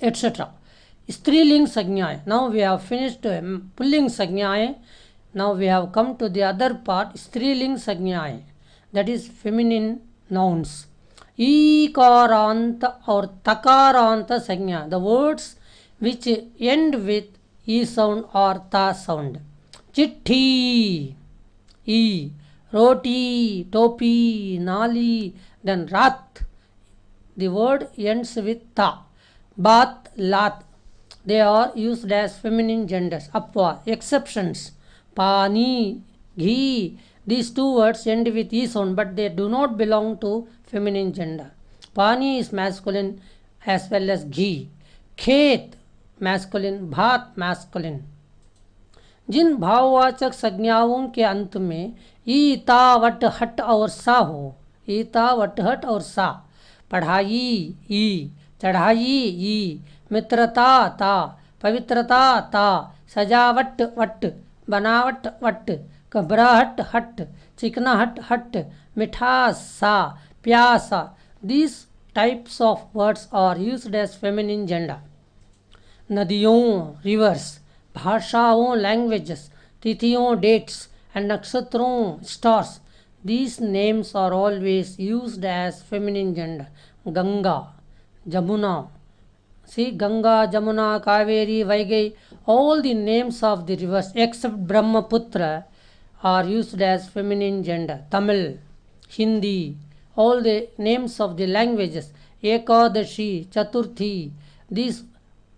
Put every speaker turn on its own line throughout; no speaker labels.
etc. स्त्रीलिंग संज्ञाएं. Now we have finished pulling संज्ञाएं. Now we have come to the other part, स्त्रीलिंग संज्ञाएं, that is feminine nouns. ईकारांत और तकारांत संज्ञा, the words which end with e sound or ta sound. चिट्ठी, e. Roti, topi, nali, then rat, the word ends with ta. Baat, lat, they are used as feminine genders. Apva, exceptions. Pani, ghee, these two words end with e sound, but they do not belong to feminine gender. Pani is masculine as well as ghee. Khet, masculine. Bhat, masculine. जिन भाववाचक संज्ञाओं के अंत में ई, ता, what, हट और सा हो, ई, ता, वट, हट और सा, पढ़ाई ई, चढ़ाई ई, मित्रता ता, पवित्रता ता, सजावट वट, बनावट वट, घबराहट हट, चिकनाहट हट, मिठास सा, प्यासा, these types of words are used as feminine gender. नदियों, rivers, भाषाओं, languages, तिथियों, dates, and नक्षत्रों, stars, these names are always used as feminine gender. Ganga, Jamuna, see, Ganga, Jamuna, Kaveri, Vaigai, all the names of the rivers except Brahmaputra are used as feminine gender. Tamil, Hindi, all the names of the languages, Ekadashi, Chaturthi, these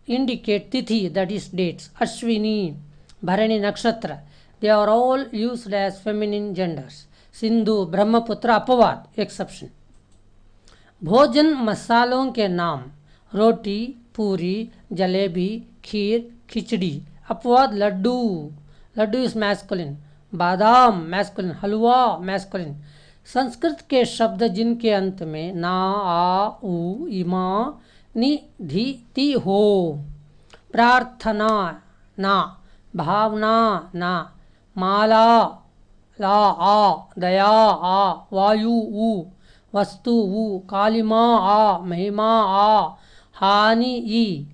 indicate tithi, that is dates. Ashwini, Bharani, Nakshatra, they are all used as feminine genders. Sindhu, Brahmaputra, Apavad, exception. भोजन मसालों के नाम, रोटी, पूरी, जलेबी, खीर, खिचड़ी. अपवाद, Laddu, Laddu is masculine. बादाम, masculine. हलवा, masculine. Sanskrit के शब्द जिनके अंत में ना, आ, उ, इमा, नि, धी, ती हो. प्रार्थना ना, भावना ना, माला ला, आ, दया आ, वायु उ, वस्तु उ, कालिमा आ, महिमा आ, हानि ई,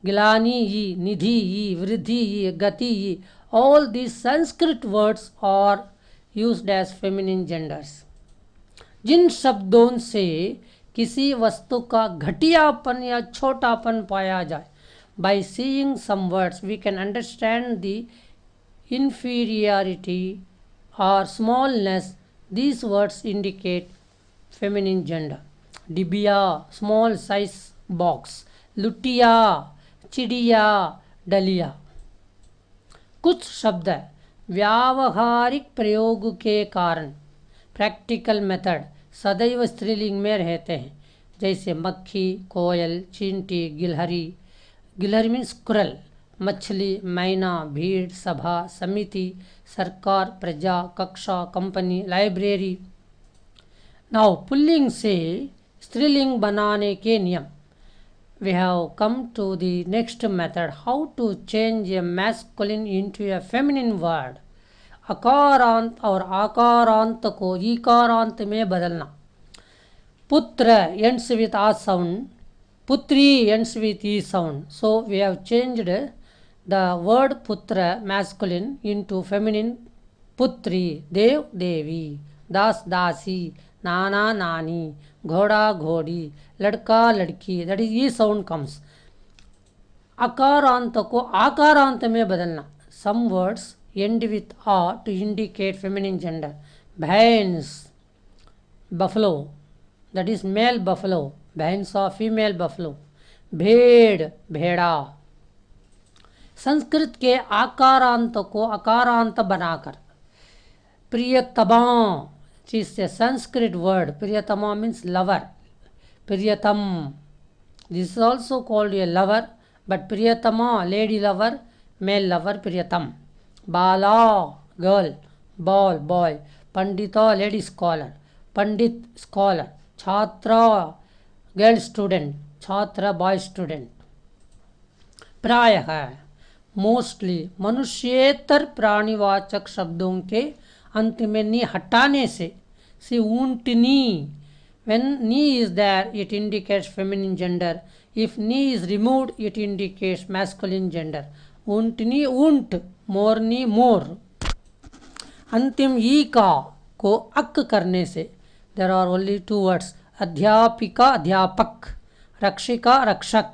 गिलानी ई, निधि ई, वृद्धि ई, गति ई. All these Sanskrit words are used as feminine genders. जिन शब्दों से किसी वस्तु का घटियापन या छोटापन पाया जाए, by seeing some words we can understand the inferiority or smallness. These words indicate feminine gender. Dibia, small size box. लुटिया, चिड़िया, डलिया. कुछ शब्द व्यावहारिक प्रयोग के कारण, प्रैक्टिकल मेथड, सदैव स्त्रीलिंग में रहते हैं, जैसे मक्खी, कोयल, चींटी, गिलहरी. गिलहरी मीन्स स्क्विरल. मछली, मैना, भीड़, सभा, समिति, सरकार, प्रजा, कक्षा, कंपनी, लाइब्रेरी. नाउ पुल्लिंग से स्त्रीलिंग बनाने के नियम. We have come to the next method, how to change a masculine into a feminine word. अकारांत और आकारांत को ईकारांत में बदलना. पुत्र ends with a sound, putri ends with e sound. So we have changed the word putra masculine into feminine. Putri, Dev, Devi, Das, Dasi, Nana, Nani, घोड़ा, घोड़ी, लड़का, लड़की, that is e sound comes. अकारांत को आकारांत में बदलना. Some words end with a to indicate feminine gender. भैंस, buffalo, that is male buffalo. भैंसा, female buffalo. भेड़, भेड़ा. संस्कृत के आकारांत को अकारांत बनाकर. प्रियतमा, is a Sanskrit word. Priyatama means lover. Priyatam, this is also called a lover, but Priyatama, lady lover, male lover, Priyatam. Bala, girl. Bal, boy. Pandita, lady scholar. Pandit, scholar. Chhatra, girl student. Chhatra, boy student. प्रायः, mostly, मनुष्येतर प्राणीवाचक शब्दों के अंत में नी हटाने से. See, ऊंटनी, when ni is there it indicates feminine gender. If ni is removed, it indicates masculine gender. ऊंटनी ऊंट, मोरनी मोर. अंतिम ई का को अक करने से there are only two words. अध्यापिका अध्यापक, रक्षिका रक्षक.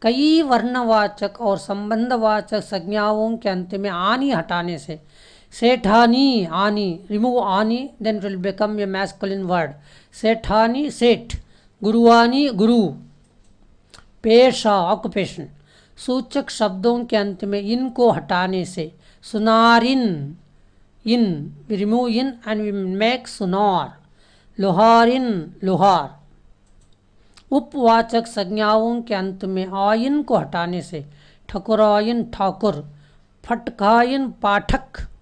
कई वर्णवाचक और संबंधवाचक संज्ञाओं के अंत में आनी हटाने से सेठानी आनी, रिमूव आनी, then it will become a masculine word. सेठानी सेठ, गुरुआनी गुरु. पेशा ऑक्युपेशन. सूचक शब्दों के अंत में इन को हटाने से सुनारिन, इन, we remove in and we make सुनार. लोहारिन लोहार. उपवाचक संज्ञाओं के अंत में आयन को हटाने से ठकुरायन ठाकुर. फटकायन पाठक.